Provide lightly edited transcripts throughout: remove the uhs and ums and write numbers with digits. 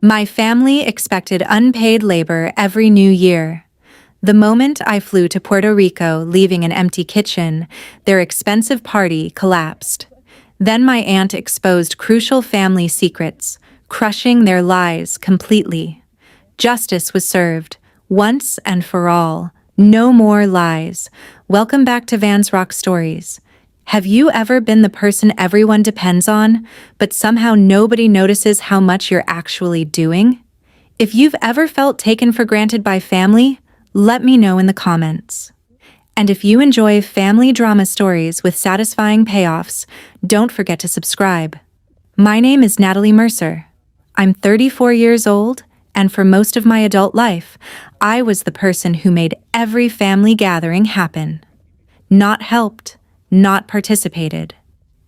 My family expected unpaid labor every new year. The moment I flew to Puerto Rico, leaving an empty kitchen, their expensive party collapsed. Then my aunt exposed crucial family secrets, crushing their lies completely. Justice was served, once and for all. No more lies. Welcome back to Van's Rock Stories. Have you ever been the person everyone depends on, but somehow nobody notices how much you're actually doing? If you've ever felt taken for granted by family, let me know in the comments. And if you enjoy family drama stories with satisfying payoffs, don't forget to subscribe. My name is Natalie Mercer. I'm 34 years old, and for most of my adult life, I was the person who made every family gathering happen. Not helped, not participated.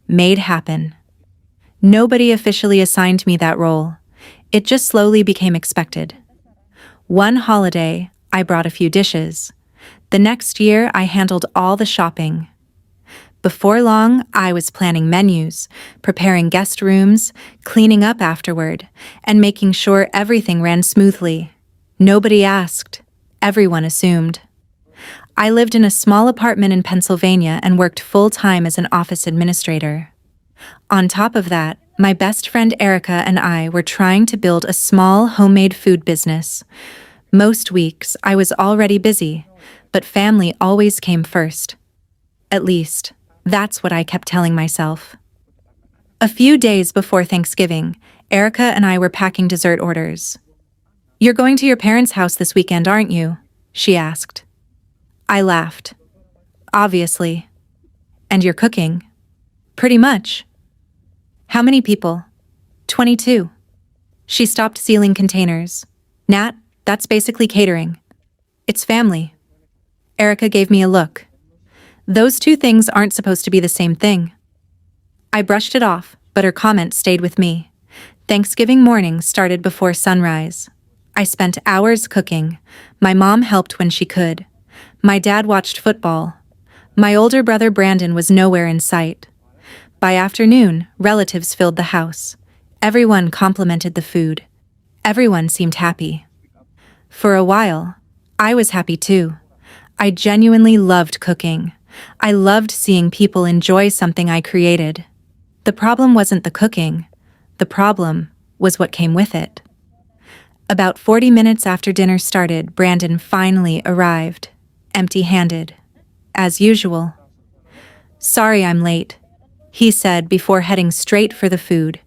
Made happen. Nobody officially assigned me that role. It just slowly became expected. One holiday, I brought a few dishes. The next year, I handled all the shopping. Before long, I was planning menus, preparing guest rooms, cleaning up afterward, and making sure everything ran smoothly. Nobody asked. Everyone assumed. I lived in a small apartment in Pennsylvania and worked full-time as an office administrator. On top of that, my best friend Erica and I were trying to build a small homemade food business. Most weeks, I was already busy, but family always came first. At least, that's what I kept telling myself. A few days before Thanksgiving, Erica and I were packing dessert orders. "You're going to your parents' house this weekend, aren't you?" she asked. I laughed. "Obviously. And you're cooking?" "Pretty much." "How many people?" 22. She stopped sealing containers. "Nat, that's basically catering. It's family." Erica gave me a look. "Those two things aren't supposed to be the same thing." I brushed it off, but her comment stayed with me. Thanksgiving morning started before sunrise. I spent hours cooking. My mom helped when she could. My dad watched football. My older brother Brandon was nowhere in sight. By afternoon, relatives filled the house. Everyone complimented the food. Everyone seemed happy. For a while, I was happy too. I genuinely loved cooking. I loved seeing people enjoy something I created. The problem wasn't the cooking. The problem was what came with it. About 40 minutes after dinner started, Brandon finally arrived, empty-handed, as usual. "Sorry I'm late," he said before heading straight for the food.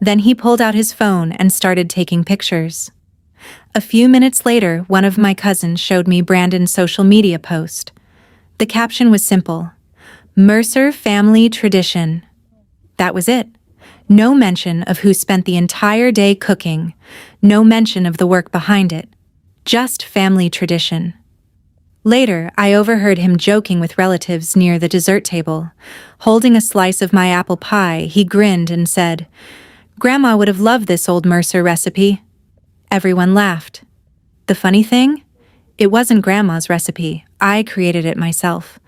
Then he pulled out his phone and started taking pictures. A few minutes later, one of my cousins showed me Brandon's social media post. The caption was simple: "Mercer Family Tradition." That was it. No mention of who spent the entire day cooking. No mention of the work behind it. Just family tradition. Later, I overheard him joking with relatives near the dessert table. Holding a slice of my apple pie, he grinned and said, "Grandma would have loved this old Mercer recipe." Everyone laughed. The funny thing? It wasn't Grandma's recipe. I created it myself.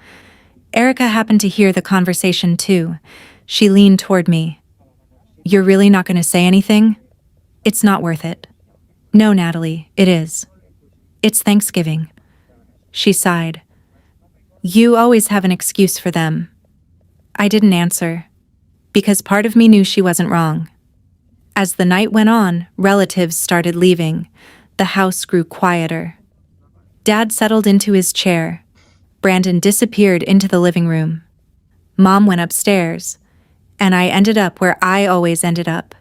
Erica happened to hear the conversation too. She leaned toward me. "You're really not going to say anything?" "It's not worth it." "No, Natalie, it is. It's Thanksgiving." She sighed. "You always have an excuse for them." I didn't answer, because part of me knew she wasn't wrong. As the night went on, relatives started leaving. The house grew quieter. Dad settled into his chair. Brandon disappeared into the living room. Mom went upstairs, and I ended up where I always ended up.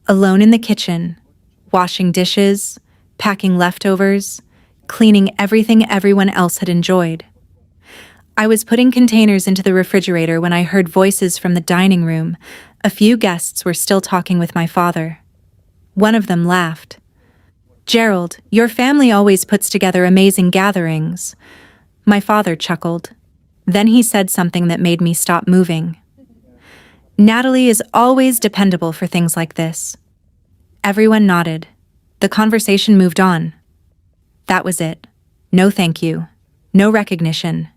Alone in the kitchen, washing dishes, packing leftovers, cleaning everything everyone else had enjoyed. I was putting containers into the refrigerator when I heard voices from the dining room. A few guests were still talking with my father. One of them laughed. "Gerald, your family always puts together amazing gatherings." My father chuckled. Then he said something that made me stop moving. "Natalie is always dependable for things like this." Everyone nodded. The conversation moved on. That was it. No thank you. No recognition.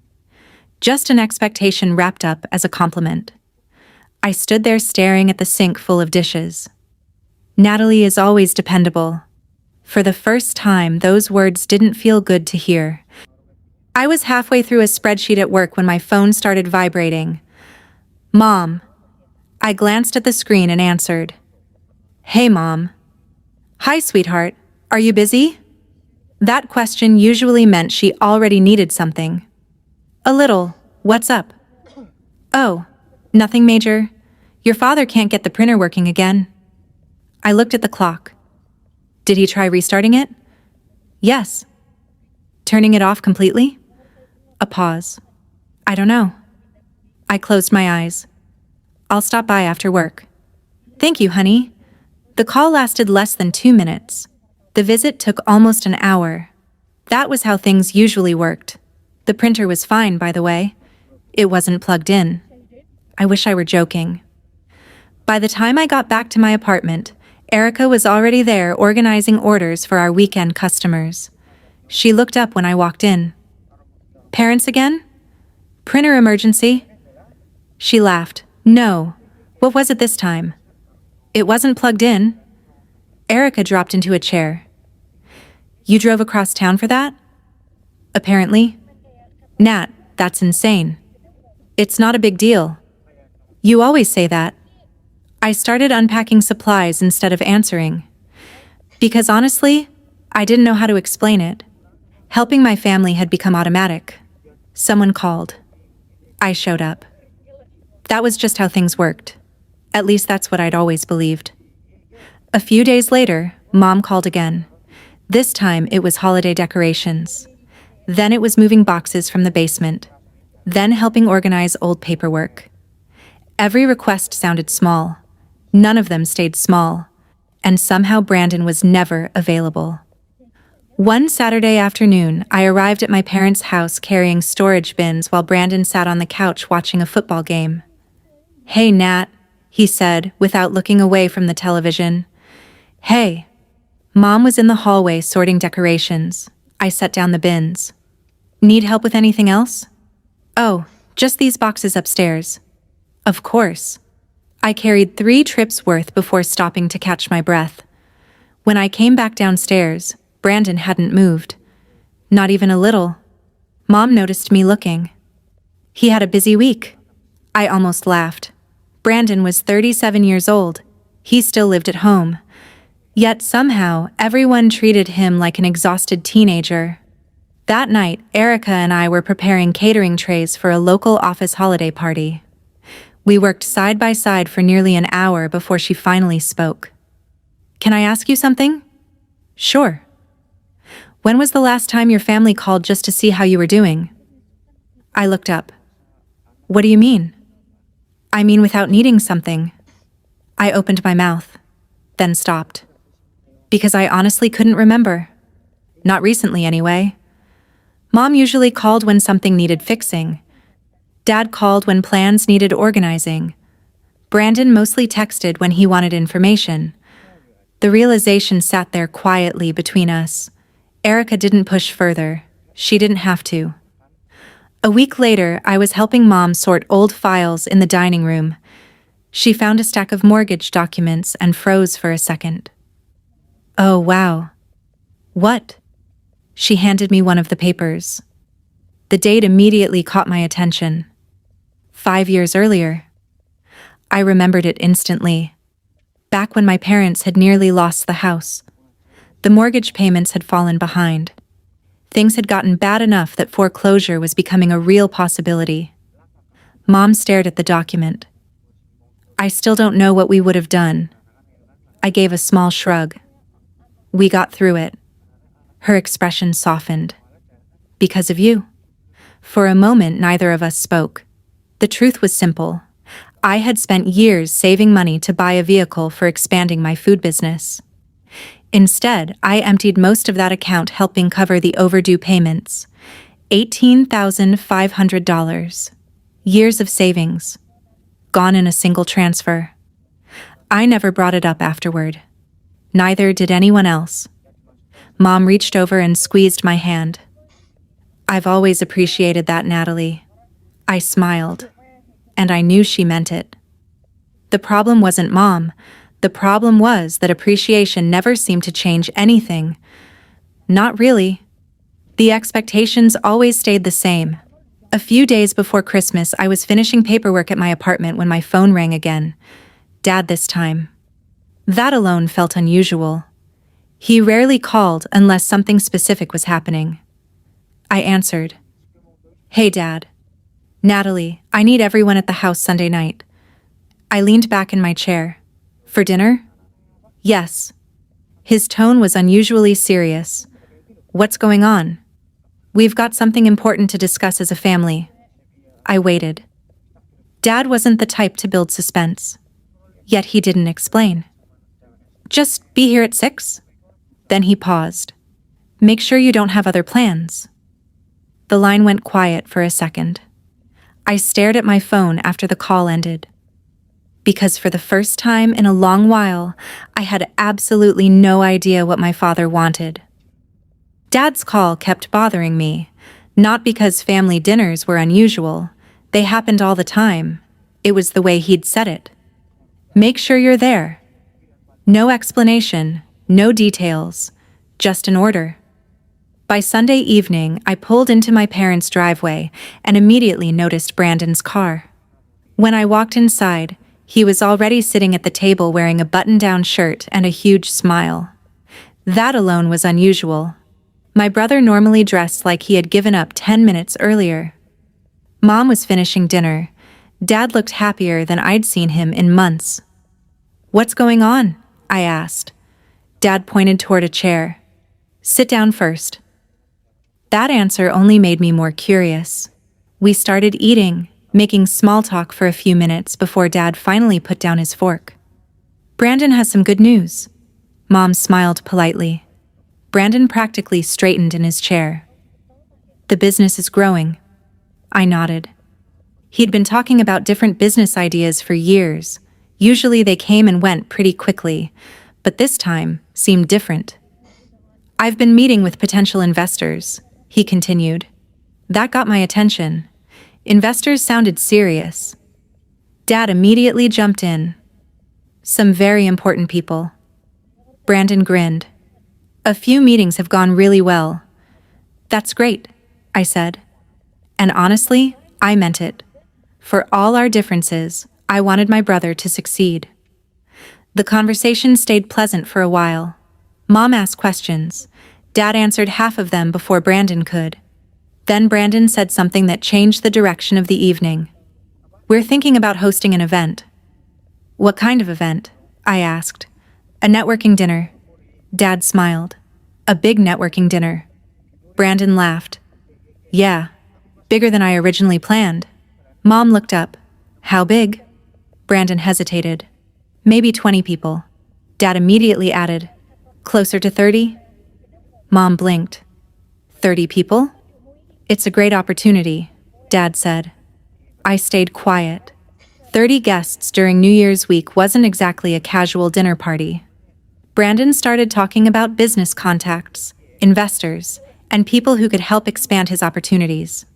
Just an expectation wrapped up as a compliment. I stood there staring at the sink full of dishes. Natalie is always dependable. For the first time, those words didn't feel good to hear. I was halfway through a spreadsheet at work when my phone started vibrating. Mom. I glanced at the screen and answered. Hey, Mom. Hi, sweetheart. Are you busy? That question usually meant she already needed something. A little. What's up? Oh, nothing major. Your father can't get the printer working again. I looked at the clock. Did he try restarting it? Yes. Turning it off completely? A pause. I don't know. I closed my eyes. I'll stop by after work. Thank you, honey. The call lasted less than 2 minutes. The visit took almost an hour. That was how things usually worked. The printer was fine, by the way. It wasn't plugged in. I wish I were joking. By the time I got back to my apartment, Erica was already there organizing orders for our weekend customers. She looked up when I walked in. Parents again? Printer emergency? She laughed. No. What was it this time? It wasn't plugged in. Erica dropped into a chair. You drove across town for that? Apparently. Nat, that's insane. It's not a big deal. You always say that. I started unpacking supplies instead of answering. Because honestly, I didn't know how to explain it. Helping my family had become automatic. Someone called. I showed up. That was just how things worked. At least that's what I'd always believed. A few days later, Mom called again. This time it was holiday decorations. Then it was moving boxes from the basement. Then helping organize old paperwork. Every request sounded small. None of them stayed small. And somehow Brandon was never available. One Saturday afternoon, I arrived at my parents' house carrying storage bins while Brandon sat on the couch watching a football game. Hey, Nat, he said, without looking away from the television. Hey. Mom was in the hallway sorting decorations. I set down the bins. Need help with anything else? Oh, just these boxes upstairs. Of course. I carried 3 trips worth before stopping to catch my breath. When I came back downstairs, Brandon hadn't moved. Not even a little. Mom noticed me looking. He had a busy week. I almost laughed. Brandon was 37 years old. He still lived at home. Yet somehow, everyone treated him like an exhausted teenager. That night, Erica and I were preparing catering trays for a local office holiday party. We worked side by side for nearly an hour before she finally spoke. Can I ask you something? Sure. When was the last time your family called just to see how you were doing? I looked up. What do you mean? I mean without needing something. I opened my mouth, then stopped. Because I honestly couldn't remember. Not recently, anyway. Mom usually called when something needed fixing. Dad called when plans needed organizing. Brandon mostly texted when he wanted information. The realization sat there quietly between us. Erica didn't push further. She didn't have to. A week later, I was helping Mom sort old files in the dining room. She found a stack of mortgage documents and froze for a second. Oh, wow. What? She handed me one of the papers. The date immediately caught my attention. 5 years earlier. I remembered it instantly. Back when my parents had nearly lost the house. The mortgage payments had fallen behind. Things had gotten bad enough that foreclosure was becoming a real possibility. Mom stared at the document. I still don't know what we would have done. I gave a small shrug. We got through it. Her expression softened. Because of you. For a moment, neither of us spoke. The truth was simple. I had spent years saving money to buy a vehicle for expanding my food business. Instead, I emptied most of that account helping cover the overdue payments. $18,500. Years of savings. Gone in a single transfer. I never brought it up afterward. Neither did anyone else. Mom reached over and squeezed my hand. I've always appreciated that, Natalie. I smiled, and I knew she meant it. The problem wasn't Mom. The problem was that appreciation never seemed to change anything. Not really. The expectations always stayed the same. A few days before Christmas, I was finishing paperwork at my apartment when my phone rang again. Dad this time. That alone felt unusual. He rarely called unless something specific was happening. I answered. "Hey, Dad. Natalie, I need everyone at the house Sunday night." I leaned back in my chair. "For dinner?" "Yes." His tone was unusually serious. "What's going on?" "We've got something important to discuss as a family." I waited. Dad wasn't the type to build suspense. Yet he didn't explain. "Just be here at 6? Then he paused. "Make sure you don't have other plans." The line went quiet for a second. I stared at my phone after the call ended. Because for the first time in a long while, I had absolutely no idea what my father wanted. Dad's call kept bothering me, not because family dinners were unusual. They happened all the time. It was the way he'd said it. "Make sure you're there." No explanation, no details, just an order. By Sunday evening, I pulled into my parents' driveway and immediately noticed Brandon's car. When I walked inside, he was already sitting at the table wearing a button-down shirt and a huge smile. That alone was unusual. My brother normally dressed like he had given up 10 minutes earlier. Mom was finishing dinner. Dad looked happier than I'd seen him in months. "What's going on?" I asked. Dad pointed toward a chair. "Sit down first." That answer only made me more curious. We started eating, making small talk for a few minutes before Dad finally put down his fork. "Brandon has some good news." Mom smiled politely. Brandon practically straightened in his chair. "The business is growing." I nodded. He'd been talking about different business ideas for years. Usually they came and went pretty quickly, but this time seemed different. "I've been meeting with potential investors," he continued. That got my attention. Investors sounded serious. Dad immediately jumped in. "Some very important people." Brandon grinned. "A few meetings have gone really well." "That's great," I said. And honestly, I meant it. For all our differences, I wanted my brother to succeed. The conversation stayed pleasant for a while. Mom asked questions. Dad answered half of them before Brandon could. Then Brandon said something that changed the direction of the evening. "We're thinking about hosting an event." "What kind of event?" I asked. "A networking dinner." Dad smiled. "A big networking dinner." Brandon laughed. "Yeah, bigger than I originally planned." Mom looked up. "How big?" Brandon hesitated. "Maybe 20 people." Dad immediately added, "Closer to 30? Mom blinked. 30 people? "It's a great opportunity," Dad said. I stayed quiet. 30 guests during New Year's week wasn't exactly a casual dinner party. Brandon started talking about business contacts, investors, and people who could help expand his opportunities.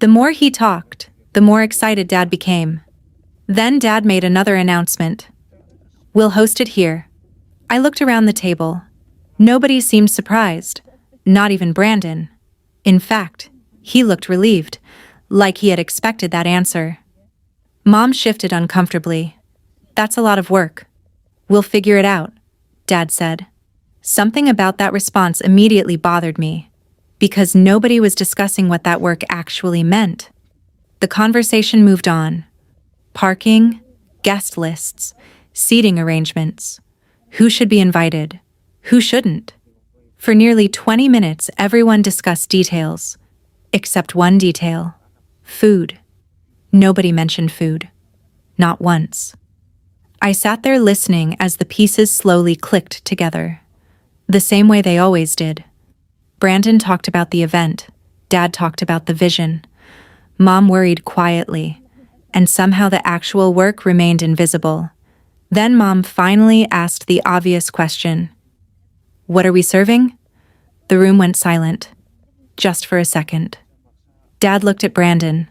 The more he talked, the more excited Dad became. Then Dad made another announcement. "We'll host it here." I looked around the table. Nobody seemed surprised, not even Brandon. In fact, he looked relieved, like he had expected that answer. Mom shifted uncomfortably. "That's a lot of work." "We'll figure it out," Dad said. Something about that response immediately bothered me, because nobody was discussing what that work actually meant. The conversation moved on. Parking, guest lists, seating arrangements. Who should be invited? Who shouldn't? For nearly 20 minutes, everyone discussed details. Except one detail. Food. Nobody mentioned food. Not once. I sat there listening as the pieces slowly clicked together. The same way they always did. Brandon talked about the event. Dad talked about the vision. Mom worried quietly, and somehow the actual work remained invisible. Then Mom finally asked the obvious question. "What are we serving?" The room went silent. Just for a second. Dad looked at Brandon.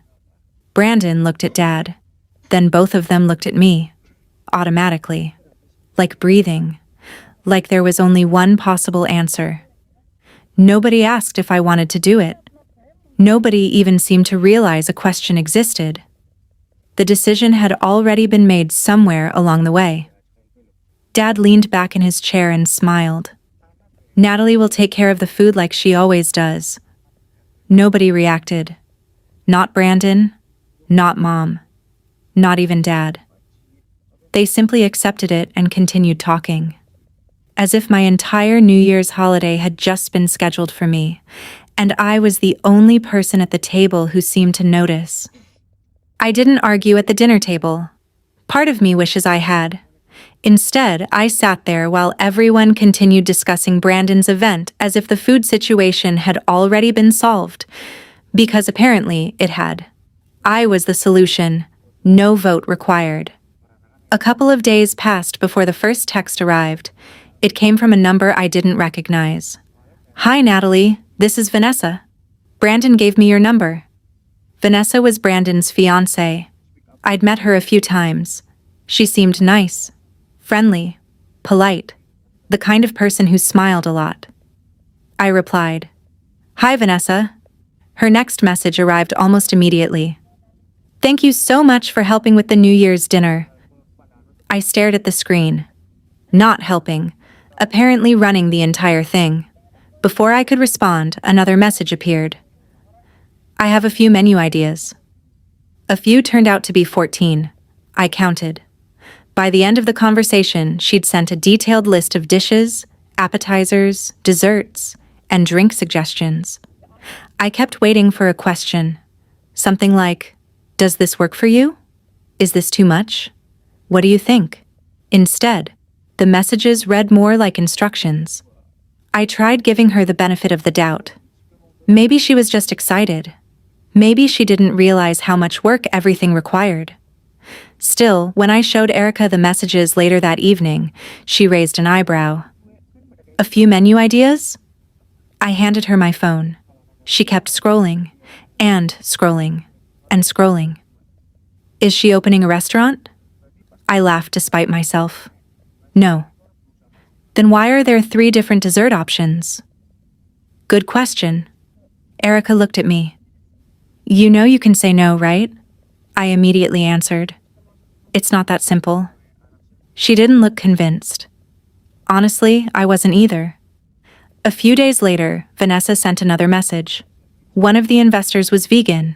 Brandon looked at Dad. Then both of them looked at me. Automatically. like breathing, like there was only one possible answer. Nobody asked if I wanted to do it. Nobody even seemed to realize a question existed. The decision had already been made somewhere along the way. Dad leaned back in his chair and smiled. Natalie will take care of the food like she always does. Nobody reacted. Not Brandon, not Mom, not even Dad. They simply accepted it and continued talking, as if my entire New Year's holiday had just been scheduled for me, and I was the only person at the table who seemed to notice. I didn't argue at the dinner table. Part of me wishes I had. Instead, I sat there while everyone continued discussing Brandon's event as if the food situation had already been solved, because apparently it had. I was the solution, no vote required. A couple of days passed before the first text arrived. It came from a number I didn't recognize. "Hi, Natalie, this is Vanessa. Brandon gave me your number." Vanessa was Brandon's fiancée. I'd met her a few times. She seemed nice, friendly, polite, the kind of person who smiled a lot. I replied, "Hi, Vanessa." Her next message arrived almost immediately. "Thank you so much for helping with the New Year's dinner." I stared at the screen. Not helping, apparently running the entire thing. Before I could respond, another message appeared. "I have a few menu ideas." A few turned out to be 14. I counted. By the end of the conversation, she'd sent a detailed list of dishes, appetizers, desserts, and drink suggestions. I kept waiting for a question. Something like, "Does this work for you? Is this too much? What do you think?" Instead, the messages read more like instructions. I tried giving her the benefit of the doubt. Maybe she was just excited. Maybe she didn't realize how much work everything required. Still, when I showed Erica the messages later that evening, she raised an eyebrow. "A few menu ideas?" I handed her my phone. She kept scrolling, and scrolling, and scrolling. "Is she opening a restaurant?" I laughed despite myself. "No." "Then why are there 3 different dessert options?" "Good question." Erica looked at me. "You know you can say no, right?" I immediately answered. "It's not that simple." She didn't look convinced. Honestly, I wasn't either. A few days later, Vanessa sent another message. One of the investors was vegan.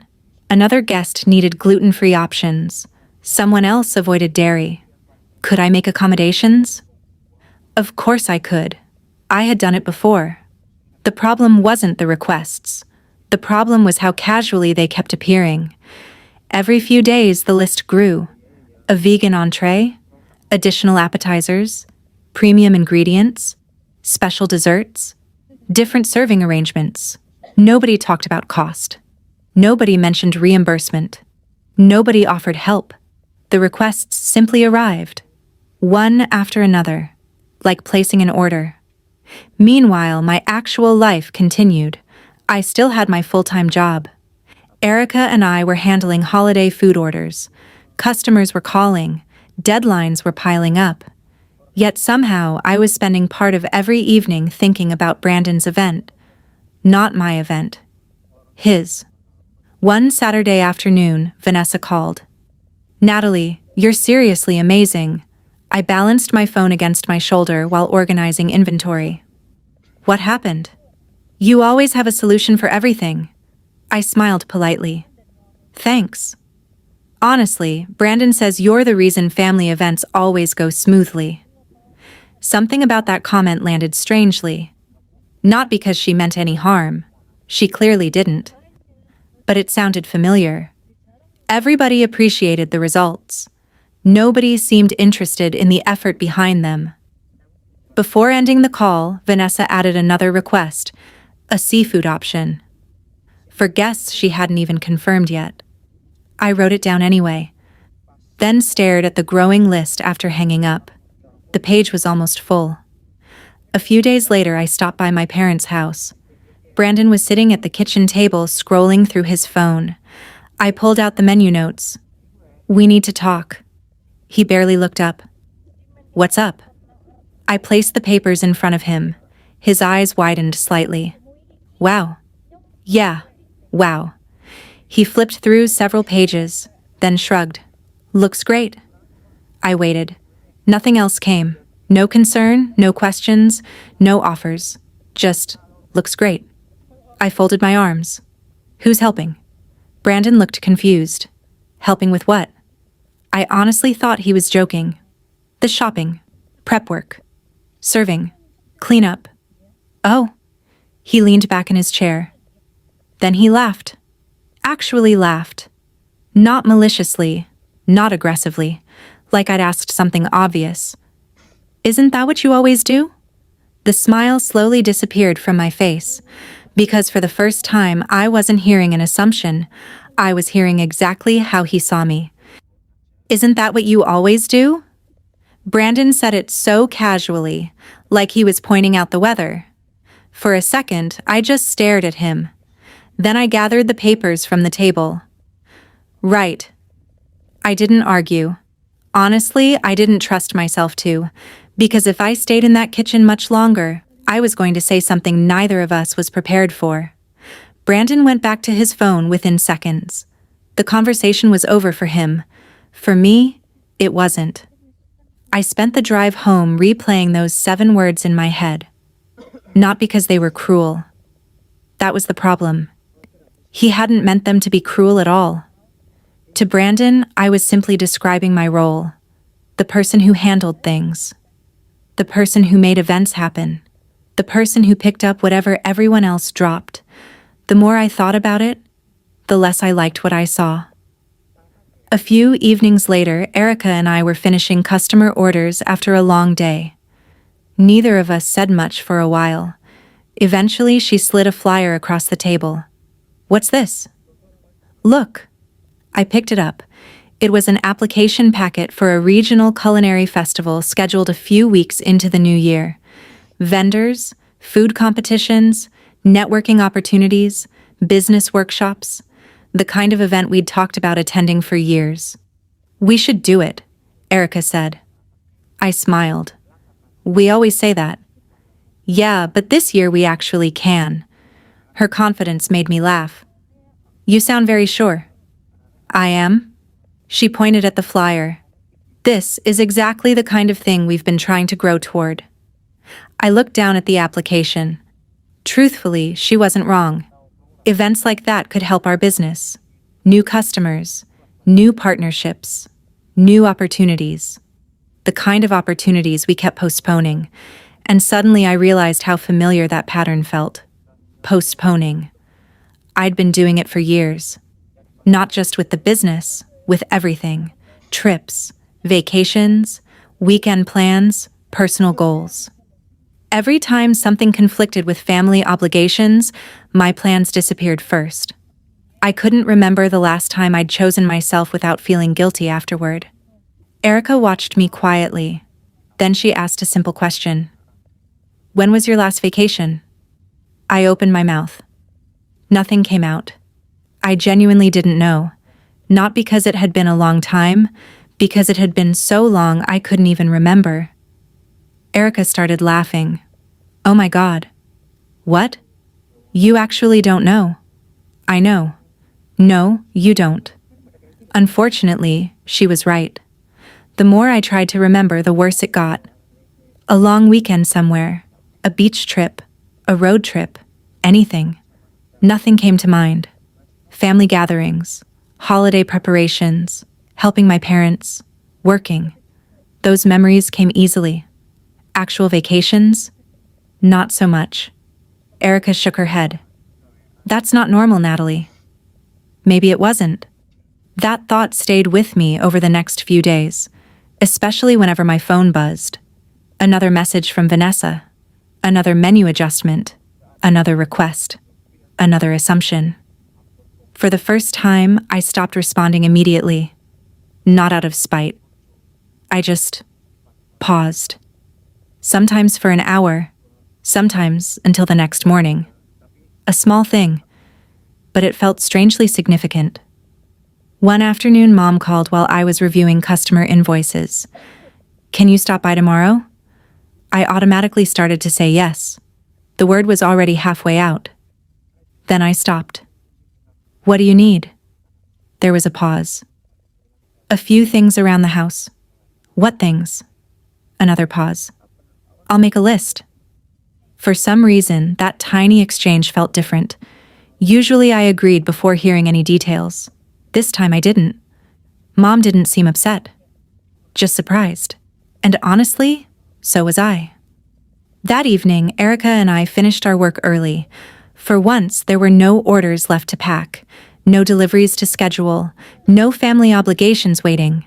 Another guest needed gluten-free options. Someone else avoided dairy. Could I make accommodations? Of course I could. I had done it before. The problem wasn't the requests. The problem was how casually they kept appearing. Every few days the list grew. A vegan entree, additional appetizers, premium ingredients, special desserts, different serving arrangements. Nobody talked about cost. Nobody mentioned reimbursement. Nobody offered help. The requests simply arrived, one after another, like placing an order. Meanwhile, my actual life continued. I still had my full-time job. Erica and I were handling holiday food orders. Customers were calling. Deadlines were piling up. Yet somehow I was spending part of every evening thinking about Brandon's event. Not my event. His. One Saturday afternoon, Vanessa called. "Natalie, you're seriously amazing." I balanced my phone against my shoulder while organizing inventory. "What happened?" "You always have a solution for everything." I smiled politely. "Thanks." Honestly, Brandon says you're the reason family events always go smoothly. Something about that comment landed strangely. Not because she meant any harm. She clearly didn't. But it sounded familiar. Everybody appreciated the results. Nobody seemed interested in the effort behind them. Before ending the call, Vanessa added another request, a seafood option. For guests she hadn't even confirmed yet. I wrote it down anyway, then stared at the growing list after hanging up. The page was almost full. A few days later, I stopped by my parents' house. Brandon was sitting at the kitchen table scrolling through his phone. I pulled out the menu notes. "We need to talk." He barely looked up. "What's up?" I placed the papers in front of him. His eyes widened slightly. Wow. Yeah, wow. He flipped through several pages, then shrugged. Looks great. I waited. Nothing else came. No concern, no questions, no offers. Just, looks great. I folded my arms. Who's helping? Brandon looked confused. Helping with what? I honestly thought he was joking. The shopping, prep work, serving, cleanup. Oh. He leaned back in his chair. Then he laughed. Actually laughed. Not maliciously, not aggressively, like I'd asked something obvious. Isn't that what you always do? The smile slowly disappeared from my face, because for the first time I wasn't hearing an assumption, I was hearing exactly how he saw me. Isn't that what you always do? Brandon said it so casually, like he was pointing out the weather. For a second, I just stared at him. Then I gathered the papers from the table. Right. I didn't argue. Honestly, I didn't trust myself to, because if I stayed in that kitchen much longer, I was going to say something neither of us was prepared for. Brandon went back to his phone within seconds. The conversation was over for him. For me, it wasn't. I spent the drive home replaying those 7 words in my head. Not because they were cruel. That was the problem. He hadn't meant them to be cruel at all. To Brandon, I was simply describing my role. The person who handled things. The person who made events happen. The person who picked up whatever everyone else dropped. The more I thought about it, the less I liked what I saw. A few evenings later, Erica and I were finishing customer orders after a long day. Neither of us said much for a while. Eventually, she slid a flyer across the table. What's this? Look. I picked it up. It was an application packet for a regional culinary festival scheduled a few weeks into the new year. Vendors, food competitions, networking opportunities, business workshops, the kind of event we'd talked about attending for years. We should do it, Erica said. I smiled. We always say that. Yeah, but this year we actually can. Her confidence made me laugh. You sound very sure. I am. She pointed at the flyer. This is exactly the kind of thing we've been trying to grow toward. I looked down at the application. Truthfully, she wasn't wrong. Events like that could help our business. New customers, new partnerships, new opportunities. The kind of opportunities we kept postponing, and suddenly I realized how familiar that pattern felt. Postponing. I'd been doing it for years. Not just with the business, with everything. Trips, vacations, weekend plans, personal goals. Every time something conflicted with family obligations, my plans disappeared first. I couldn't remember the last time I'd chosen myself without feeling guilty afterward. Erica watched me quietly. Then she asked a simple question. When was your last vacation? I opened my mouth. Nothing came out. I genuinely didn't know. Not because it had been a long time, because it had been so long I couldn't even remember. Erica started laughing. Oh my God. What? You actually don't know? I know. No, you don't. Unfortunately, she was right. The more I tried to remember, the worse it got. A long weekend somewhere, a beach trip, a road trip, anything. Nothing came to mind. Family gatherings, holiday preparations, helping my parents, working. Those memories came easily. Actual vacations? Not so much. Erica shook her head. That's not normal, Natalie. Maybe it wasn't. That thought stayed with me over the next few days, especially whenever my phone buzzed. Another message from Vanessa. Another menu adjustment. Another request. Another assumption. For the first time, I stopped responding immediately. Not out of spite. I just paused. Sometimes for an hour, sometimes until the next morning. A small thing, but it felt strangely significant. One afternoon, Mom called while I was reviewing customer invoices. Can you stop by tomorrow? I automatically started to say yes. The word was already halfway out. Then I stopped. What do you need? There was a pause. A few things around the house. What things? Another pause. I'll make a list. For some reason, that tiny exchange felt different. Usually I agreed before hearing any details. This time I didn't. Mom didn't seem upset. Just surprised. And honestly, so was I. That evening, Erica and I finished our work early. For once, there were no orders left to pack, no deliveries to schedule, no family obligations waiting.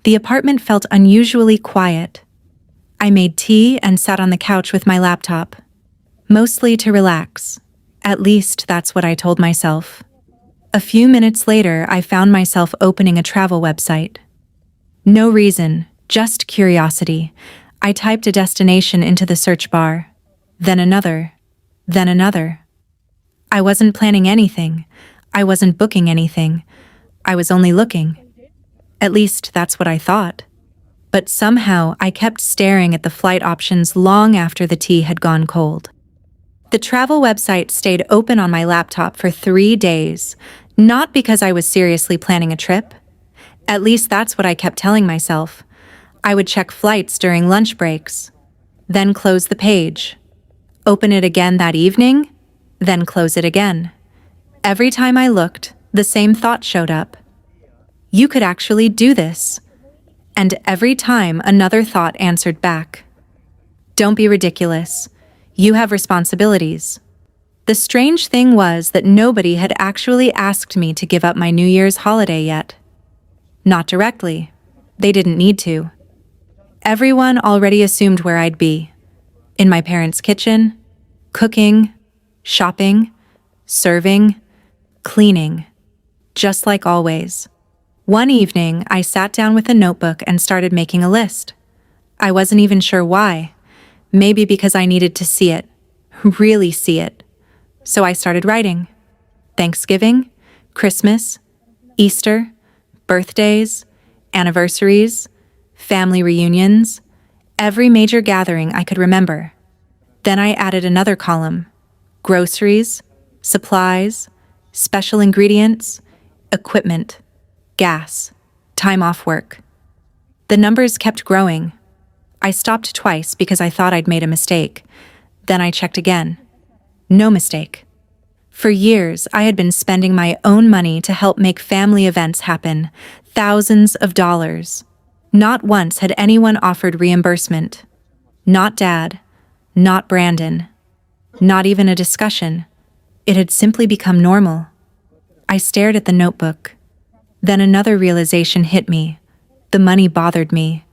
The apartment felt unusually quiet. I made tea and sat on the couch with my laptop, mostly to relax. At least that's what I told myself. A few minutes later, I found myself opening a travel website. No reason, just curiosity. I typed a destination into the search bar, then another, then another. I wasn't planning anything. I wasn't booking anything. I was only looking. At least that's what I thought. But somehow I kept staring at the flight options long after the tea had gone cold. The travel website stayed open on my laptop for 3 days, not because I was seriously planning a trip. At least that's what I kept telling myself. I would check flights during lunch breaks, then close the page, open it again that evening, then close it again. Every time I looked, the same thought showed up. You could actually do this. And every time another thought answered back. Don't be ridiculous. You have responsibilities. The strange thing was that nobody had actually asked me to give up my New Year's holiday yet. Not directly. They didn't need to. Everyone already assumed where I'd be. In my parents' kitchen, cooking, shopping, serving, cleaning. Just like always. One evening, I sat down with a notebook and started making a list. I wasn't even sure why. Maybe because I needed to see it. Really see it. So I started writing. Thanksgiving, Christmas, Easter, birthdays, anniversaries, family reunions, every major gathering I could remember. Then I added another column. Groceries, supplies, special ingredients, equipment, gas, time off work. The numbers kept growing. I stopped twice because I thought I'd made a mistake. Then I checked again. No mistake. For years, I had been spending my own money to help make family events happen, thousands of dollars. Not once had anyone offered reimbursement. Not Dad, not Brandon, not even a discussion. It had simply become normal. I stared at the notebook. Then another realization hit me. The money bothered me,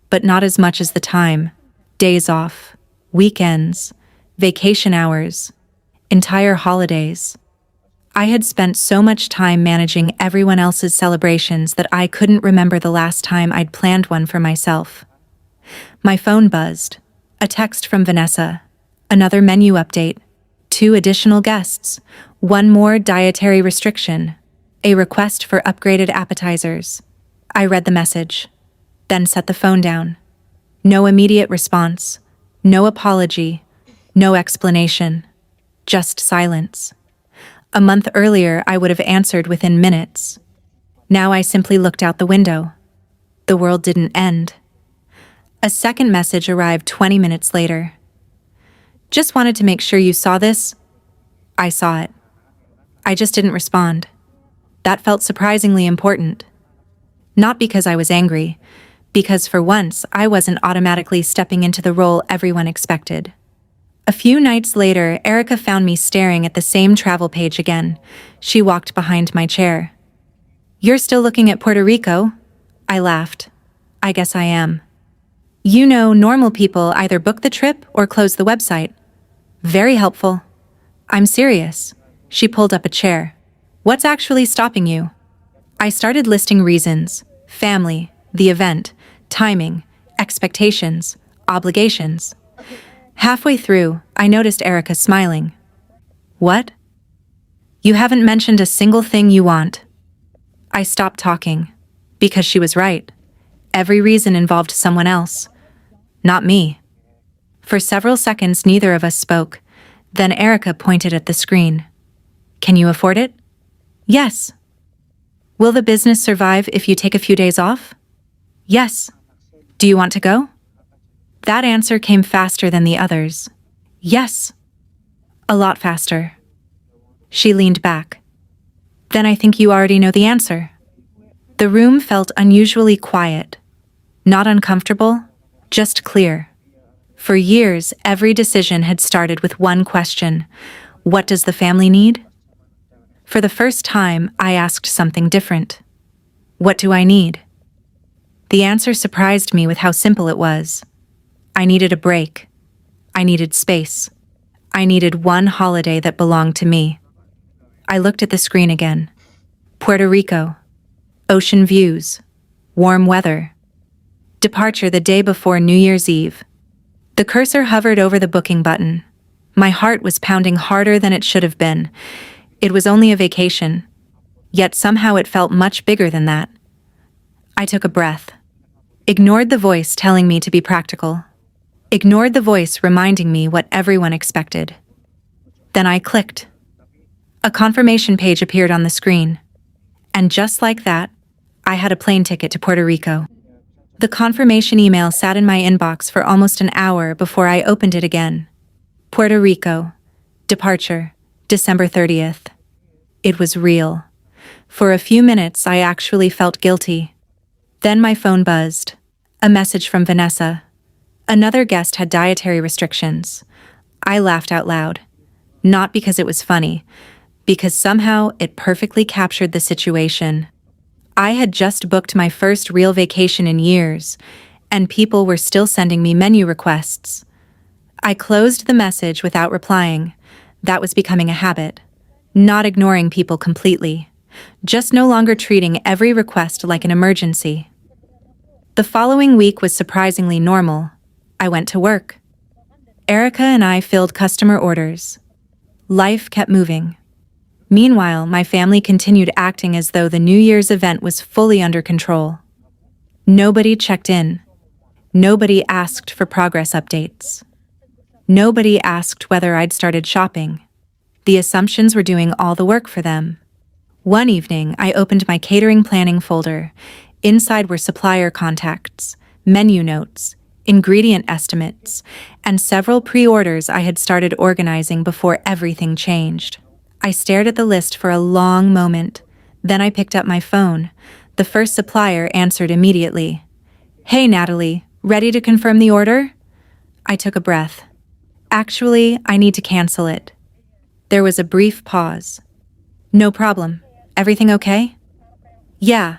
but not as much as the time. Days off, weekends, vacation hours, entire holidays. I had spent so much time managing everyone else's celebrations that I couldn't remember the last time I'd planned one for myself. My phone buzzed. A text from Vanessa. Another menu update. 2 additional guests. 1 more dietary restriction. A request for upgraded appetizers. I read the message, then set the phone down. No immediate response. No apology. No explanation. Just silence. A month earlier, I would have answered within minutes. Now I simply looked out the window. The world didn't end. A second message arrived 20 minutes later. Just wanted to make sure you saw this. I saw it. I just didn't respond. That felt surprisingly important. Not because I was angry, because for once I wasn't automatically stepping into the role everyone expected. A few nights later, Erica found me staring at the same travel page again. She walked behind my chair. You're still looking at Puerto Rico? I laughed. I guess I am. You know, normal people either book the trip or close the website. Very helpful. I'm serious. She pulled up a chair. What's actually stopping you? I started listing reasons. Family, the event, timing, expectations, obligations. Halfway through, I noticed Erica smiling. What? You haven't mentioned a single thing you want. I stopped talking, because she was right. Every reason involved someone else. Not me. For several seconds, neither of us spoke. Then Erica pointed at the screen. Can you afford it? Yes. Will the business survive if you take a few days off? Yes. Do you want to go? That answer came faster than the others. Yes. A lot faster. She leaned back. Then I think you already know the answer. The room felt unusually quiet. Not uncomfortable, just clear. For years, every decision had started with one question. What does the family need? For the first time, I asked something different. What do I need? The answer surprised me with how simple it was. I needed a break. I needed space. I needed one holiday that belonged to me. I looked at the screen again. Puerto Rico. Ocean views. Warm weather. Departure the day before New Year's Eve. The cursor hovered over the booking button. My heart was pounding harder than it should have been. It was only a vacation. Yet somehow it felt much bigger than that. I took a breath. Ignored the voice telling me to be practical. Ignored the voice reminding me what everyone expected. Then I clicked. A confirmation page appeared on the screen. And just like that, I had a plane ticket to Puerto Rico. The confirmation email sat in my inbox for almost an hour before I opened it again. Puerto Rico. Departure. December 30th. It was real. For a few minutes, I actually felt guilty. Then my phone buzzed. A message from Vanessa. Another guest had dietary restrictions. I laughed out loud. Not because it was funny, because somehow it perfectly captured the situation. I had just booked my first real vacation in years, and people were still sending me menu requests. I closed the message without replying. That was becoming a habit. Not ignoring people completely. Just no longer treating every request like an emergency. The following week was surprisingly normal. I went to work. Erica and I filled customer orders. Life kept moving. Meanwhile, my family continued acting as though the New Year's event was fully under control. Nobody checked in. Nobody asked for progress updates. Nobody asked whether I'd started shopping. The assumptions were doing all the work for them. One evening, I opened my catering planning folder. Inside were supplier contacts, menu notes, ingredient estimates, and several pre-orders I had started organizing before everything changed. I stared at the list for a long moment. Then I picked up my phone. The first supplier answered immediately. Hey, Natalie, ready to confirm the order? I took a breath. Actually, I need to cancel it. There was a brief pause. No problem. Everything okay? Yeah.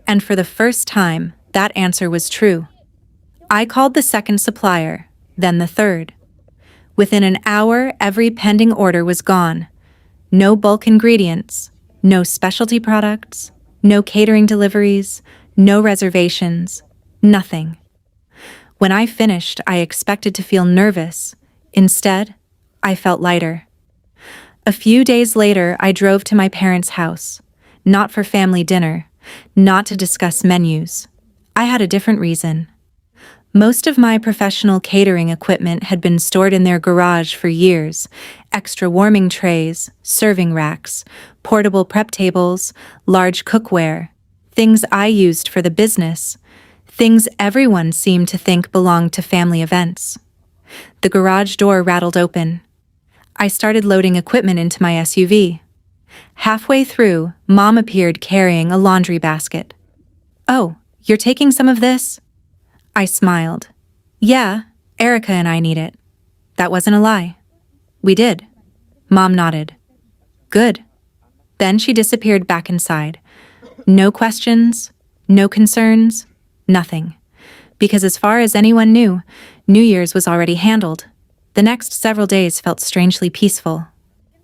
And for the first time, that answer was true. I called the second supplier, then the third. Within an hour, every pending order was gone. No bulk ingredients, no specialty products, no catering deliveries, no reservations, nothing. When I finished, I expected to feel nervous. Instead, I felt lighter. A few days later, I drove to my parents' house, not for family dinner, not to discuss menus. I had a different reason. Most of my professional catering equipment had been stored in their garage for years. Extra warming trays, serving racks, portable prep tables, large cookware, things I used for the business, things everyone seemed to think belonged to family events. The garage door rattled open. I started loading equipment into my SUV. Halfway through, Mom appeared carrying a laundry basket. Oh, you're taking some of this? I smiled. Yeah, Erica and I need it. That wasn't a lie. We did. Mom nodded. Good. Then she disappeared back inside. No questions, no concerns, nothing. Because as far as anyone knew, New Year's was already handled. The next several days felt strangely peaceful.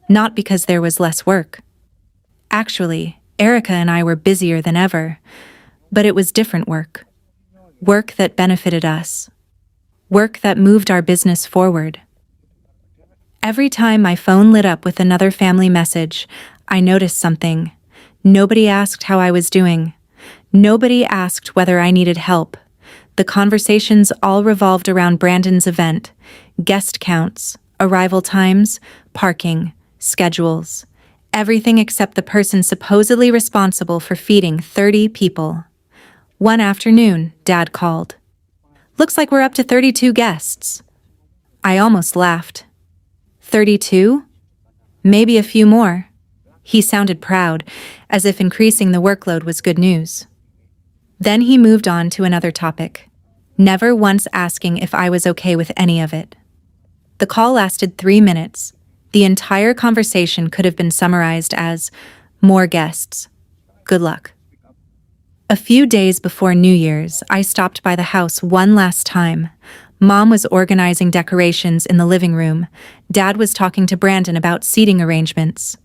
Not because there was less work. Actually, Erica and I were busier than ever. But it was different work. Work that benefited us. Work that moved our business forward. Every time my phone lit up with another family message, I noticed something. Nobody asked how I was doing. Nobody asked whether I needed help. The conversations all revolved around Brandon's event: guest counts, arrival times, parking, schedules. Everything except the person supposedly responsible for feeding 30 people. One afternoon, Dad called. "Looks like we're up to 32 guests." I almost laughed. 32? Maybe a few more. He sounded proud, as if increasing the workload was good news. Then he moved on to another topic, never once asking if I was okay with any of it. The call lasted 3 minutes. The entire conversation could have been summarized as, "More guests. Good luck." A few days before New Year's, I stopped by the house one last time. Mom was organizing decorations in the living room. Dad was talking to Brandon about seating arrangements.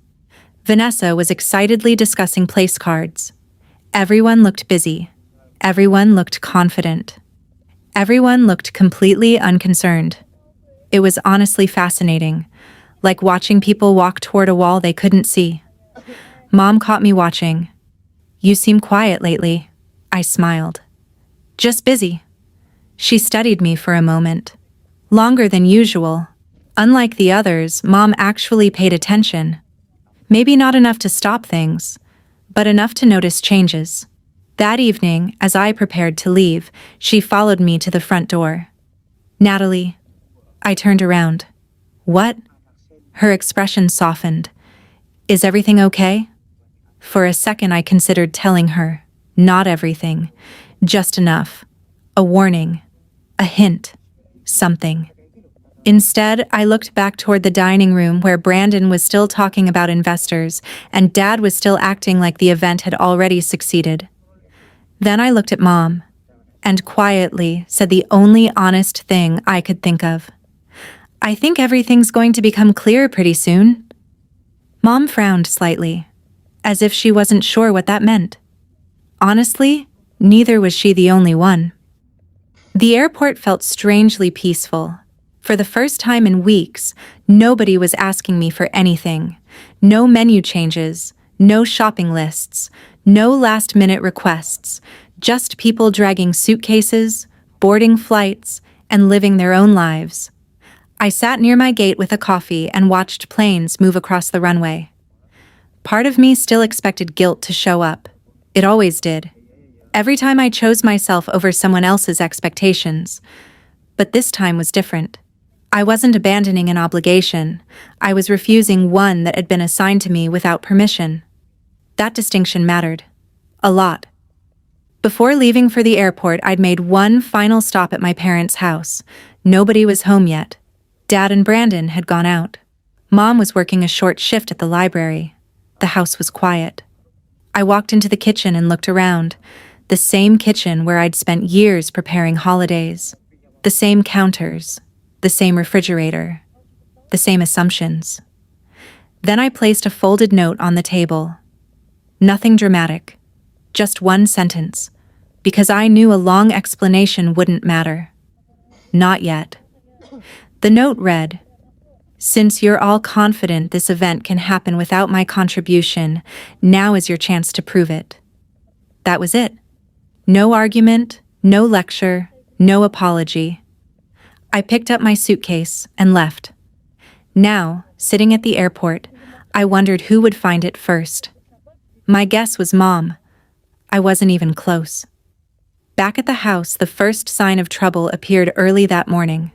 Vanessa was excitedly discussing place cards. Everyone looked busy. Everyone looked confident. Everyone looked completely unconcerned. It was honestly fascinating, like watching people walk toward a wall they couldn't see. Mom caught me watching. "You seem quiet lately." I smiled. "Just busy." She studied me for a moment. Longer than usual. Unlike the others, Mom actually paid attention. Maybe not enough to stop things, but enough to notice changes. That evening, as I prepared to leave, she followed me to the front door. "Natalie." I turned around. "What?" Her expression softened. "Is everything okay?" For a second I considered telling her. Not everything. Just enough. A warning. A hint. Something. Instead, I looked back toward the dining room where Brandon was still talking about investors and Dad was still acting like the event had already succeeded. Then I looked at Mom and quietly said the only honest thing I could think of. "I think everything's going to become clear pretty soon." Mom frowned slightly, as if she wasn't sure what that meant. Honestly, neither was she the only one. The airport felt strangely peaceful. For the first time in weeks, nobody was asking me for anything. No menu changes, no shopping lists, no last-minute requests, just people dragging suitcases, boarding flights, and living their own lives. I sat near my gate with a coffee and watched planes move across the runway. Part of me still expected guilt to show up. It always did. Every time I chose myself over someone else's expectations. But this time was different. I wasn't abandoning an obligation. I was refusing one that had been assigned to me without permission. That distinction mattered. A lot. Before leaving for the airport, I'd made one final stop at my parents' house. Nobody was home yet. Dad and Brandon had gone out. Mom was working a short shift at the library. The house was quiet. I walked into the kitchen and looked around. The same kitchen where I'd spent years preparing holidays. The same counters. The same refrigerator. The same assumptions. Then I placed a folded note on the table. Nothing dramatic. Just one sentence. Because I knew a long explanation wouldn't matter. Not yet. The note read, "Since you're all confident this event can happen without my contribution, now is your chance to prove it." That was it. No argument, no lecture, no apology. I picked up my suitcase and left. Now, sitting at the airport, I wondered who would find it first. My guess was Mom. I wasn't even close. Back at the house, the first sign of trouble appeared early that morning.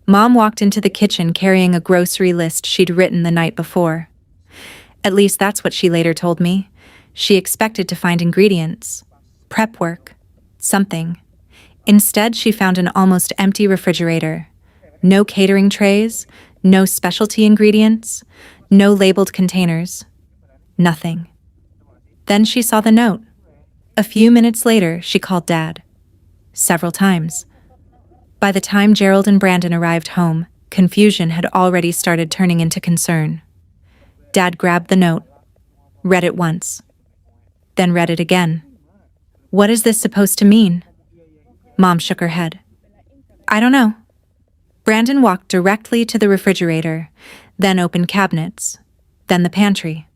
Mom walked into the kitchen carrying a grocery list she'd written the night before. At least that's what she later told me. She expected to find ingredients, prep work, something. Instead, she found an almost empty refrigerator. No catering trays, no specialty ingredients, no labeled containers. Nothing. Then she saw the note. A few minutes later, she called Dad. Several times. By the time Gerald and Brandon arrived home, confusion had already started turning into concern. Dad grabbed the note, read it once, then read it again. "What is this supposed to mean?" Mom shook her head. "I don't know." Brandon walked directly to the refrigerator, then opened cabinets, then the pantry.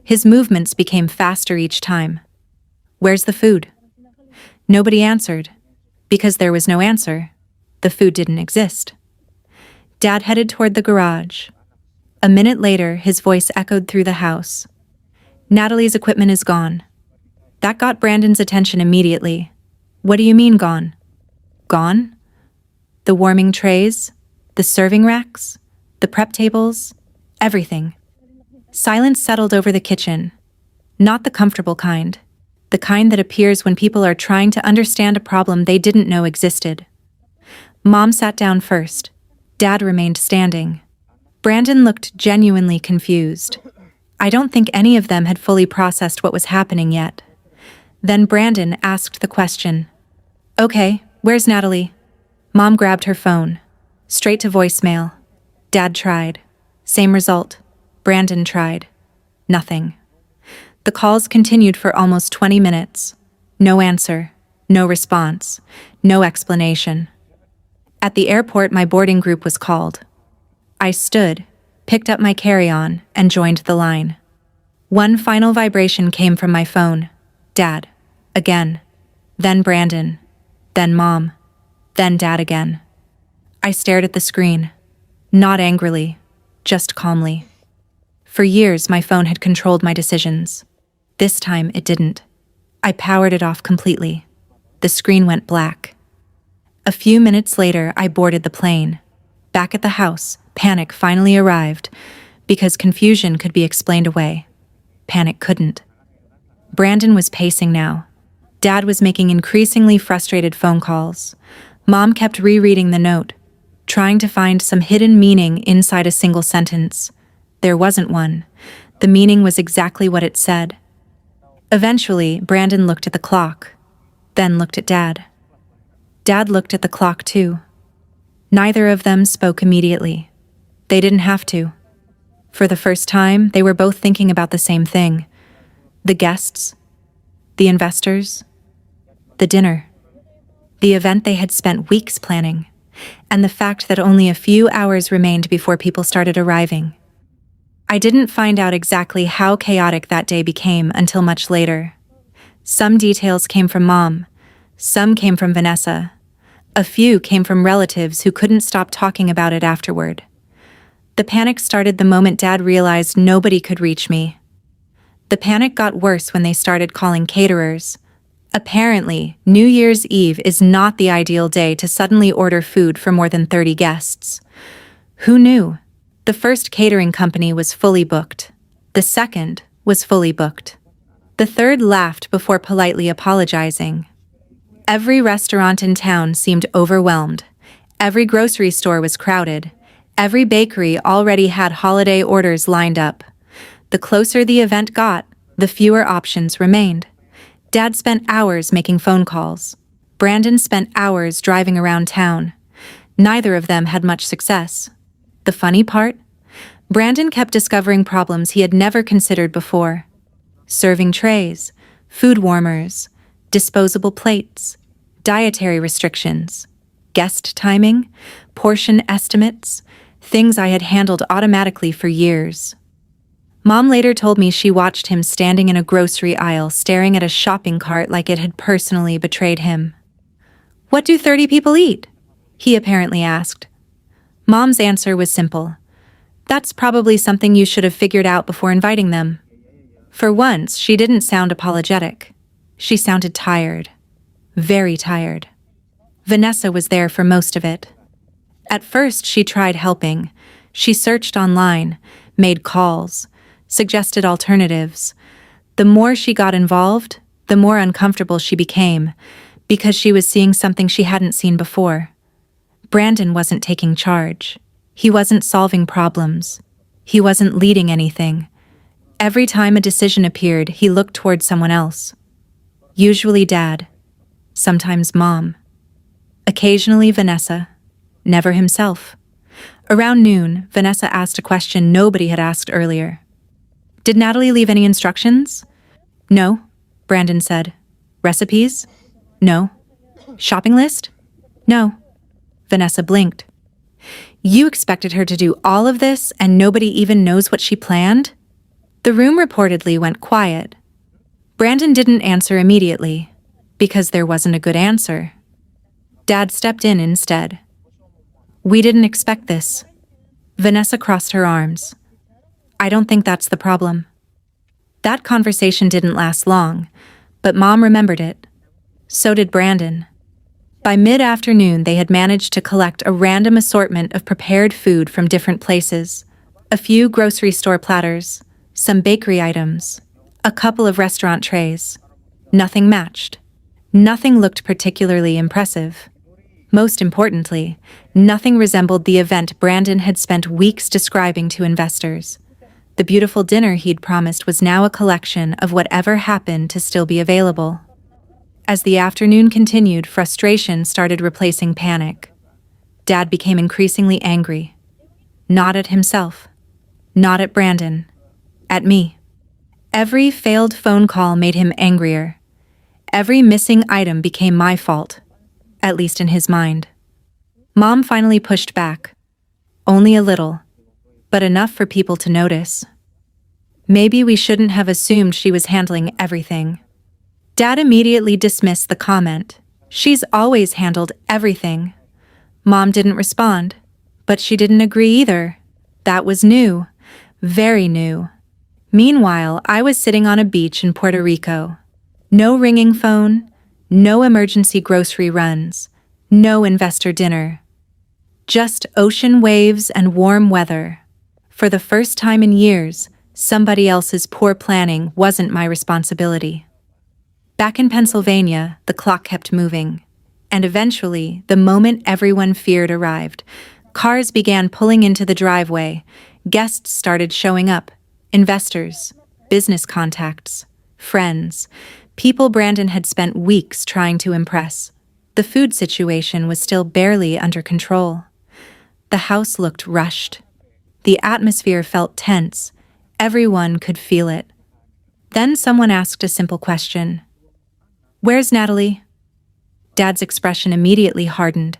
His movements became faster each time. "Where's the food?" Nobody answered. Because there was no answer. The food didn't exist. Dad headed toward the garage. A minute later, his voice echoed through the house. Natalie's equipment is gone. That got Brandon's attention immediately. What do you mean gone? Gone? The warming trays, the serving racks, the prep tables, everything. Silence settled over the kitchen. Not the comfortable kind. The kind that appears when people are trying to understand a problem they didn't know existed. Mom sat down first. Dad remained standing. Brandon looked genuinely confused. I don't think any of them had fully processed what was happening yet. Then Brandon asked the question. Okay, where's Natalie? Mom grabbed her phone. Straight to voicemail. Dad tried. Same result. Brandon tried. Nothing. The calls continued for almost 20 minutes. No answer. No response. No explanation. At the airport, my boarding group was called. I stood, picked up my carry-on, and joined the line. One final vibration came from my phone. Dad. Again. Then Brandon. Then Mom. Then Dad again. I stared at the screen. Not angrily, just calmly. For years, my phone had controlled my decisions. This time, it didn't. I powered it off completely. The screen went black. A few minutes later, I boarded the plane. Back at the house, panic finally arrived, because confusion could be explained away. Panic couldn't. Brandon was pacing now. Dad was making increasingly frustrated phone calls. Mom kept rereading the note, trying to find some hidden meaning inside a single sentence. There wasn't one. The meaning was exactly what it said. Eventually, Brandon looked at the clock, then looked at Dad. Dad looked at the clock too. Neither of them spoke immediately. They didn't have to. For the first time, they were both thinking about the same thing. The guests, the investors, the dinner, the event they had spent weeks planning, and the fact that only a few hours remained before people started arriving. I didn't find out exactly how chaotic that day became until much later. Some details came from Mom, some came from Vanessa. A few came from relatives who couldn't stop talking about it afterward. The panic started the moment Dad realized nobody could reach me. The panic got worse when they started calling caterers. Apparently, New Year's Eve is not the ideal day to suddenly order food for more than 30 guests. Who knew? The first catering company was fully booked. The second was fully booked. The third laughed before politely apologizing. Every restaurant in town seemed overwhelmed. Every grocery store was crowded. Every bakery already had holiday orders lined up. The closer the event got, the fewer options remained. Dad spent hours making phone calls. Brandon spent hours driving around town. Neither of them had much success. The funny part? Brandon kept discovering problems he had never considered before. Serving trays, food warmers, disposable plates, dietary restrictions, guest timing, portion estimates, things I had handled automatically for years. Mom later told me she watched him standing in a grocery aisle staring at a shopping cart like it had personally betrayed him. "What do 30 people eat?" he apparently asked. Mom's answer was simple. "That's probably something you should have figured out before inviting them." For once, she didn't sound apologetic. She sounded tired. Very tired. Vanessa was there for most of it. At first, she tried helping. She searched online, made calls, suggested alternatives. The more she got involved, the more uncomfortable she became, because she was seeing something she hadn't seen before. Brandon wasn't taking charge. He wasn't solving problems. He wasn't leading anything. Every time a decision appeared, he looked toward someone else. Usually Dad. Sometimes Mom. Occasionally Vanessa. Never himself. Around noon, Vanessa asked a question nobody had asked earlier. "Did Natalie leave any instructions?" "No," Brandon said. "Recipes?" "No." "Shopping list?" "No." Vanessa blinked. "You expected her to do all of this and nobody even knows what she planned?" The room reportedly went quiet. Brandon didn't answer immediately, because there wasn't a good answer. Dad stepped in instead. We didn't expect this. Vanessa crossed her arms. I don't think that's the problem. That conversation didn't last long, but Mom remembered it. So did Brandon. By mid-afternoon, they had managed to collect a random assortment of prepared food from different places. A few grocery store platters, some bakery items, a couple of restaurant trays. Nothing matched. Nothing looked particularly impressive. Most importantly, nothing resembled the event Brandon had spent weeks describing to investors. The beautiful dinner he'd promised was now a collection of whatever happened to still be available. As the afternoon continued, frustration started replacing panic. Dad became increasingly angry. Not at himself. Not at Brandon. At me. Every failed phone call made him angrier. Every missing item became my fault, at least in his mind. Mom finally pushed back. Only a little, but enough for people to notice. Maybe we shouldn't have assumed she was handling everything. Dad immediately dismissed the comment. She's always handled everything. Mom didn't respond, but she didn't agree either. That was new. Very new. Meanwhile, I was sitting on a beach in Puerto Rico. No ringing phone, no emergency grocery runs, no investor dinner. Just ocean waves and warm weather. For the first time in years, somebody else's poor planning wasn't my responsibility. Back in Pennsylvania, the clock kept moving. And eventually, the moment everyone feared arrived. Cars began pulling into the driveway. Guests started showing up. Investors, business contacts, friends, people Brandon had spent weeks trying to impress. The food situation was still barely under control. The house looked rushed. The atmosphere felt tense. Everyone could feel it. Then someone asked a simple question. Where's Natalie? Dad's expression immediately hardened,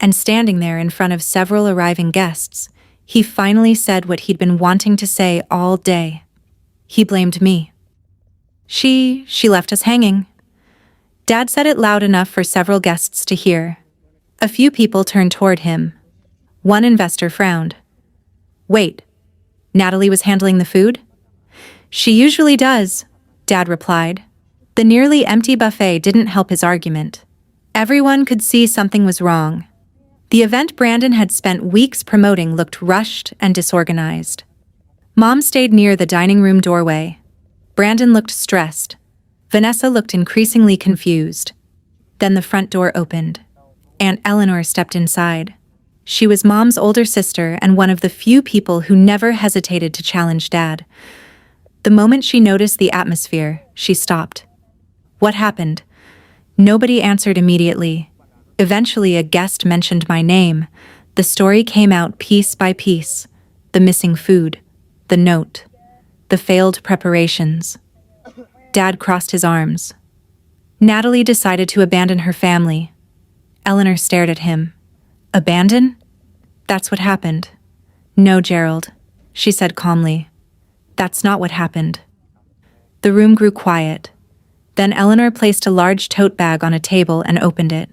and standing there in front of several arriving guests, he finally said what he'd been wanting to say all day. He blamed me. She left us hanging. Dad said it loud enough for several guests to hear. A few people turned toward him. One investor frowned. Wait, Natalie was handling the food? She usually does, Dad replied. The nearly empty buffet didn't help his argument. Everyone could see something was wrong. The event Brandon had spent weeks promoting looked rushed and disorganized. Mom stayed near the dining room doorway. Brandon looked stressed. Vanessa looked increasingly confused. Then the front door opened. Aunt Eleanor stepped inside. She was Mom's older sister and one of the few people who never hesitated to challenge Dad. The moment she noticed the atmosphere, she stopped. What happened? Nobody answered immediately. Eventually, a guest mentioned my name. The story came out piece by piece. The missing food, the note, the failed preparations. Dad crossed his arms. Natalie decided to abandon her family. Eleanor stared at him. Abandon? That's what happened. No, Gerald, she said calmly. That's not what happened. The room grew quiet. Then Eleanor placed a large tote bag on a table and opened it.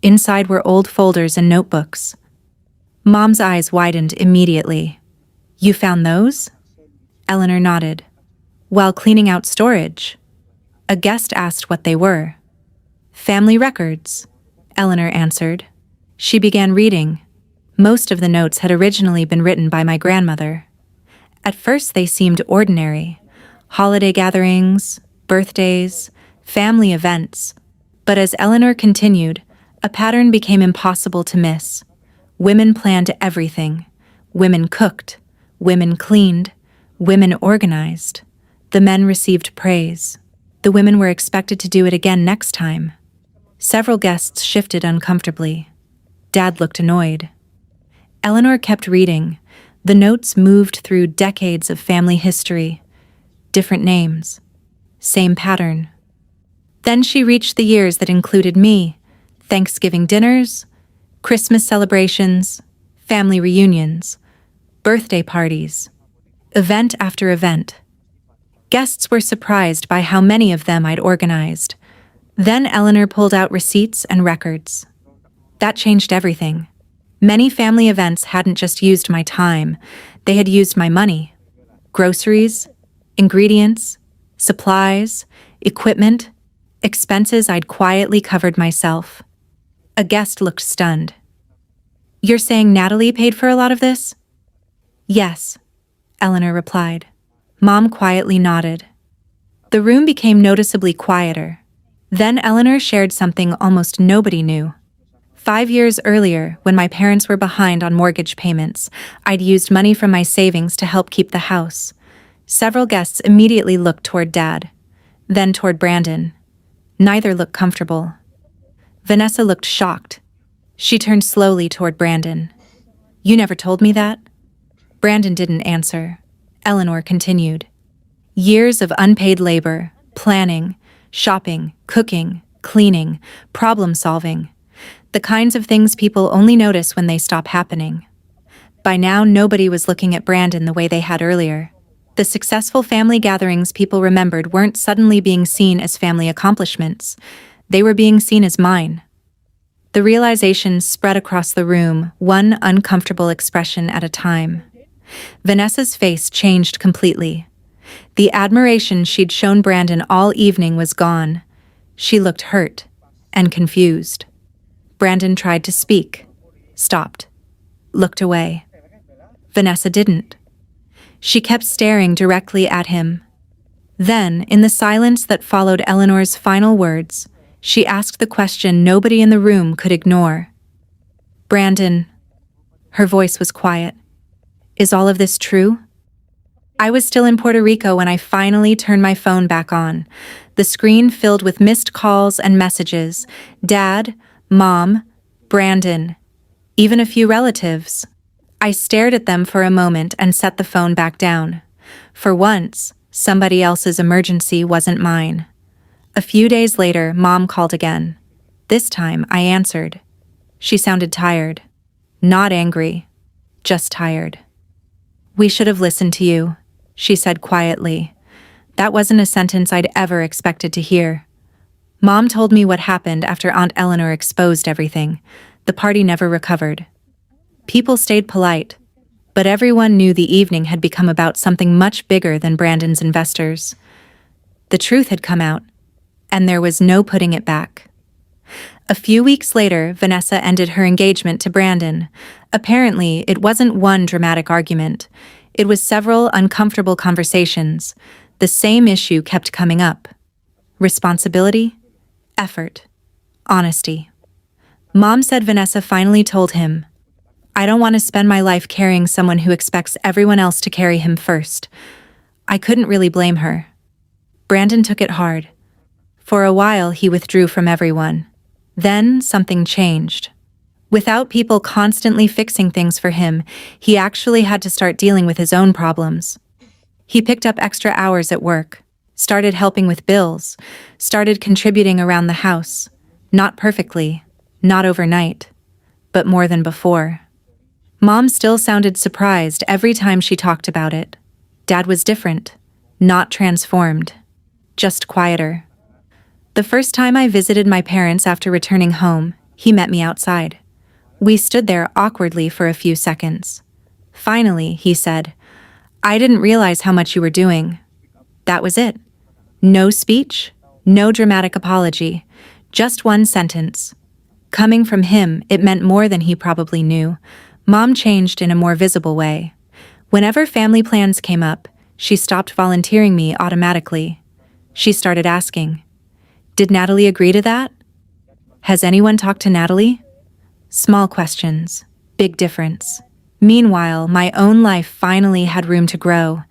Inside were old folders and notebooks. Mom's eyes widened immediately. You found those? Eleanor nodded. While cleaning out storage. A guest asked what they were. Family records, Eleanor answered. She began reading. Most of the notes had originally been written by my grandmother. At first they seemed ordinary. Holiday gatherings, birthdays, family events. But as Eleanor continued, a pattern became impossible to miss. Women planned everything. Women cooked. Women cleaned. Women organized. The men received praise. The women were expected to do it again next time. Several guests shifted uncomfortably. Dad looked annoyed. Eleanor kept reading. The notes moved through decades of family history. Different names. Same pattern. Then she reached the years that included me. Thanksgiving dinners, Christmas celebrations, family reunions, birthday parties, event after event. Guests were surprised by how many of them I'd organized. Then Eleanor pulled out receipts and records. That changed everything. Many family events hadn't just used my time, they had used my money. Groceries, ingredients, supplies, equipment, expenses I'd quietly covered myself. A guest looked stunned. "You're saying Natalie paid for a lot of this?" "Yes," Eleanor replied. Mom quietly nodded. The room became noticeably quieter. Then Eleanor shared something almost nobody knew. 5 years earlier, when my parents were behind on mortgage payments, I'd used money from my savings to help keep the house. Several guests immediately looked toward Dad, then toward Brandon. Neither looked comfortable. Vanessa looked shocked. She turned slowly toward Brandon. "You never told me that?" Brandon didn't answer. Eleanor continued. "Years of unpaid labor, planning, shopping, cooking, cleaning, problem solving. The kinds of things people only notice when they stop happening." By now, nobody was looking at Brandon the way they had earlier. The successful family gatherings people remembered weren't suddenly being seen as family accomplishments. They were being seen as mine. The realization spread across the room, one uncomfortable expression at a time. Vanessa's face changed completely. The admiration she'd shown Brandon all evening was gone. She looked hurt and confused. Brandon tried to speak, stopped, looked away. Vanessa didn't. She kept staring directly at him. Then, in the silence that followed Eleanor's final words, she asked the question nobody in the room could ignore. "Brandon," her voice was quiet, "is all of this true?" I was still in Puerto Rico when I finally turned my phone back on, the screen filled with missed calls and messages. Dad, Mom, Brandon, even a few relatives. I stared at them for a moment and set the phone back down. For once, somebody else's emergency wasn't mine. A few days later, Mom called again. This time, I answered. She sounded tired. Not angry, just tired. "We should have listened to you," she said quietly. That wasn't a sentence I'd ever expected to hear. Mom told me what happened after Aunt Eleanor exposed everything. The party never recovered. People stayed polite, but everyone knew the evening had become about something much bigger than Brandon's investors. The truth had come out, and there was no putting it back. A few weeks later, Vanessa ended her engagement to Brandon. Apparently, it wasn't one dramatic argument. It was several uncomfortable conversations. The same issue kept coming up. Responsibility, effort, honesty. Mom said Vanessa finally told him, "I don't want to spend my life carrying someone who expects everyone else to carry him first." I couldn't really blame her. Brandon took it hard. For a while, he withdrew from everyone. Then something changed. Without people constantly fixing things for him, he actually had to start dealing with his own problems. He picked up extra hours at work, started helping with bills, started contributing around the house. Not perfectly, not overnight, but more than before. Mom still sounded surprised every time she talked about it. Dad was different, not transformed, just quieter. The first time I visited my parents after returning home, he met me outside. We stood there awkwardly for a few seconds. Finally, he said, "I didn't realize how much you were doing." That was it. No speech, no dramatic apology, just one sentence. Coming from him, it meant more than he probably knew. Mom changed in a more visible way. Whenever family plans came up, she stopped volunteering me automatically. She started asking, "Did Natalie agree to that? Has anyone talked to Natalie?" Small questions, big difference. Meanwhile, my own life finally had room to grow.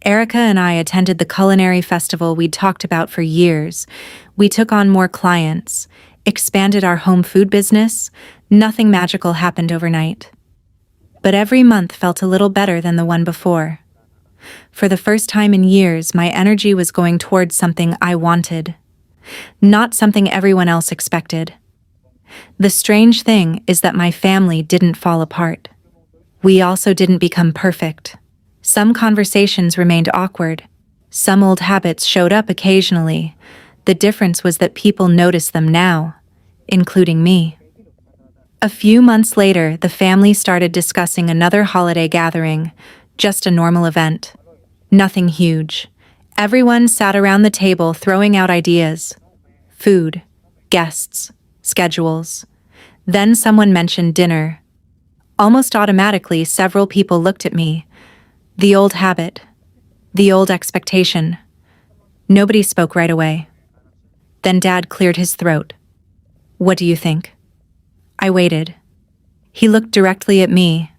Erica and I attended the culinary festival we'd talked about for years. We took on more clients, expanded our home food business. Nothing magical happened overnight. But every month felt a little better than the one before. For the first time in years, my energy was going towards something I wanted, not something everyone else expected. The strange thing is that my family didn't fall apart. We also didn't become perfect. Some conversations remained awkward. Some old habits showed up occasionally. The difference was that people noticed them now, including me. A few months later, the family started discussing another holiday gathering, just a normal event. Nothing huge. Everyone sat around the table throwing out ideas. Food, guests, schedules. Then someone mentioned dinner. Almost automatically, several people looked at me. The old habit. The old expectation. Nobody spoke right away. Then Dad cleared his throat. What do you think? I waited. He looked directly at me.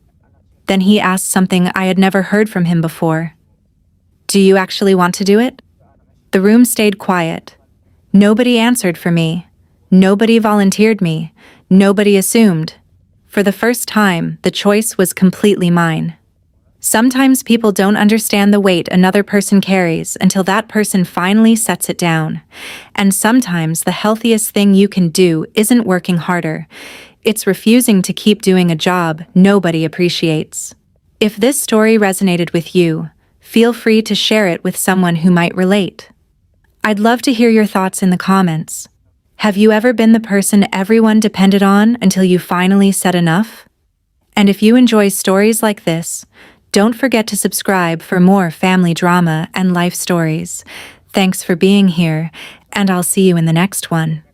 Then he asked something I had never heard from him before. Do you actually want to do it? The room stayed quiet. Nobody answered for me. Nobody volunteered me. Nobody assumed. For the first time, the choice was completely mine. Sometimes people don't understand the weight another person carries until that person finally sets it down. And sometimes the healthiest thing you can do isn't working harder. It's refusing to keep doing a job nobody appreciates. If this story resonated with you, feel free to share it with someone who might relate. I'd love to hear your thoughts in the comments. Have you ever been the person everyone depended on until you finally said enough? And if you enjoy stories like this, don't forget to subscribe for more family drama and life stories. Thanks for being here, and I'll see you in the next one.